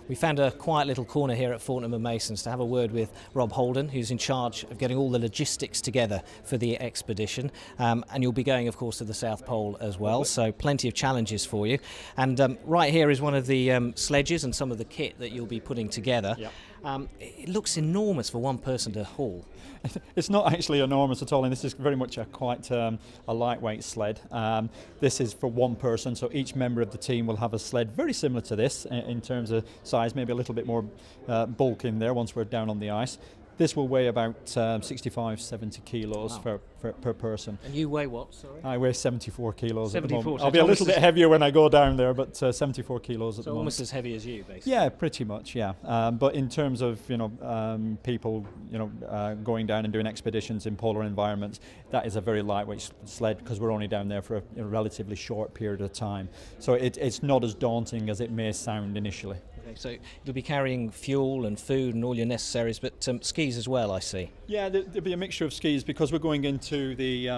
We found a quiet little corner here at Fortnum and Mason's to have a word with Rob Holden, who's in charge of getting all the logistics together for the expedition. And you'll be going, of course, to the South Pole as well, so plenty of challenges for you. And right here is one of the sledges and some of the kit that you'll be putting together. Yep. It looks enormous for one person to haul. It's not actually enormous at all, and this is very much quite a lightweight sled. This is for one person, so each member of the team will have a sled very similar to this in terms of size, maybe a little bit more bulk in there once we're down on the ice. This will weigh about 65, 70 kilos per person. And you weigh what, sorry? I weigh 74 kilos 74, at the moment. so I'll be a little bit heavier when I go down there, but 74 kilos at the moment. So almost as heavy as you, basically? Yeah, pretty much, yeah. But in terms of, people, going down and doing expeditions in polar environments, that is a very lightweight sled because we're only down there for a relatively short period of time. So it's not as daunting as it may sound initially. Okay, so you'll be carrying fuel and food and all your necessaries, but skis as well, I see. Yeah, there'll be a mixture of skis because we're going into the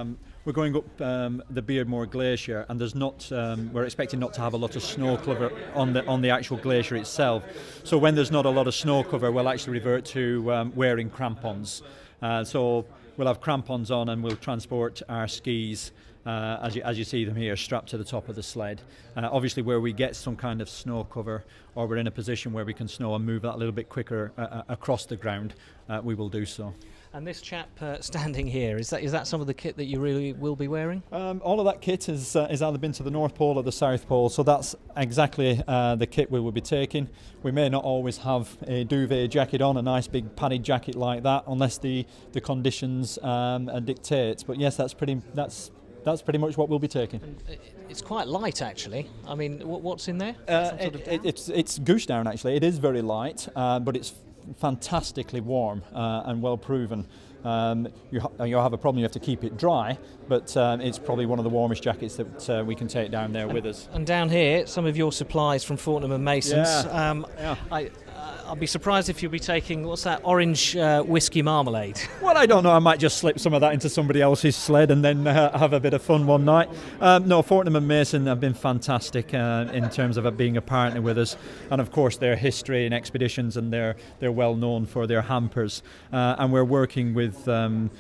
we're going up the Beardmore Glacier, and there's not we're expecting not to have a lot of snow cover on the actual glacier itself. So when there's not a lot of snow cover, we'll actually revert to wearing crampons. So we'll have crampons on, and we'll transport our skis. As you see them here, strapped to the top of the sled. Obviously, where we get some kind of snow cover, or we're in a position where we can snow and move that a little bit quicker across the ground, we will do so. And this chap standing here, is that some of the kit that you really will be wearing? All of that kit is either been to the North Pole or the South Pole, so that's exactly the kit we will be taking. We may not always have a duvet jacket on, a nice big padded jacket like that, unless the conditions dictate. But yes, that's pretty much what we'll be taking. And it's quite light, actually. I mean, what's in there? It's goose down, actually. It is very light, but it's fantastically warm and well proven. You'll have a problem, you have to keep it dry, but it's probably one of the warmest jackets that we can take down there with us. And down here, some of your supplies from Fortnum and Mason's. Yeah. I'll be surprised if you'll be taking, what's that, orange whiskey marmalade? Well, I don't know. I might just slip some of that into somebody else's sled and then have a bit of fun one night. No, Fortnum and Mason have been fantastic in terms of being a partner with us, and of course their history in expeditions, and they're well known for their hampers. And we're working with some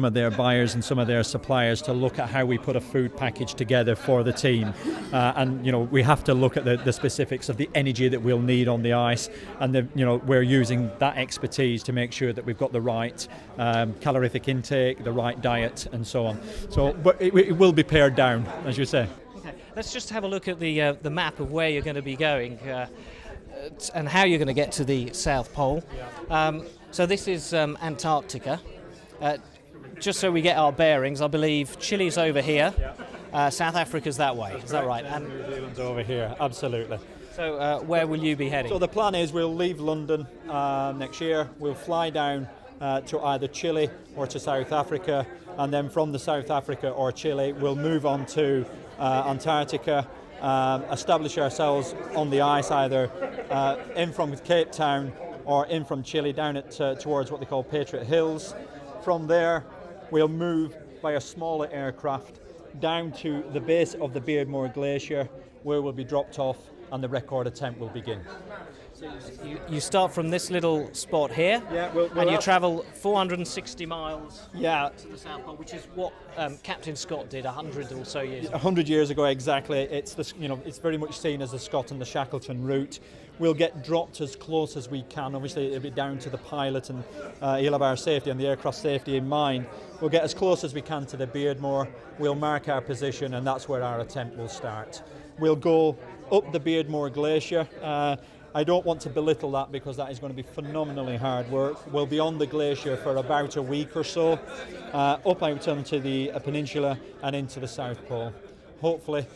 of their buyers and some of their suppliers to look at how we put a food package together for the team. And we have to look at the specifics of the energy that we'll need on the ice, and we're using that expertise to make sure that we've got the right calorific intake, the right diet, and so on. So, but it will be pared down, as you say. Okay, let's just have a look at the map of where you're going to be going and how you're going to get to the South Pole. So this is Antarctica. Just so we get our bearings, I believe Chile's over here, South Africa's that way. Is that right? And New Zealand's over here, absolutely. So where will you be heading? So the plan is we'll leave London next year. We'll fly down to either Chile or to South Africa, and then from the South Africa or Chile we'll move on to Antarctica, establish ourselves on the ice, either in from Cape Town or in from Chile down towards what they call Patriot Hills. From there we'll move by a smaller aircraft down to the base of the Beardmore Glacier, where we'll be dropped off and the record attempt will begin. So you start from this little spot here, and you travel 460 miles to the South Pole, which is what Captain Scott did 100 or so years ago. 100 years ago, exactly. It's it's very much seen as the Scott and the Shackleton route. We'll get dropped as close as we can. Obviously, it'll be down to the pilot, and he'll have our safety and the aircraft safety in mind. We'll get as close as we can to the Beardmore. We'll mark our position, and that's where our attempt will start. We'll go up the Beardmore Glacier. I don't want to belittle that because that is going to be phenomenally hard work. We'll be on the glacier for about a week or so, up out onto the peninsula and into the South Pole, hopefully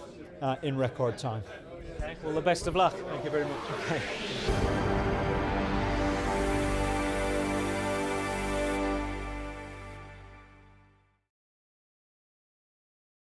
in record time. Okay. Well, the best of luck. Thank you very much. Okay.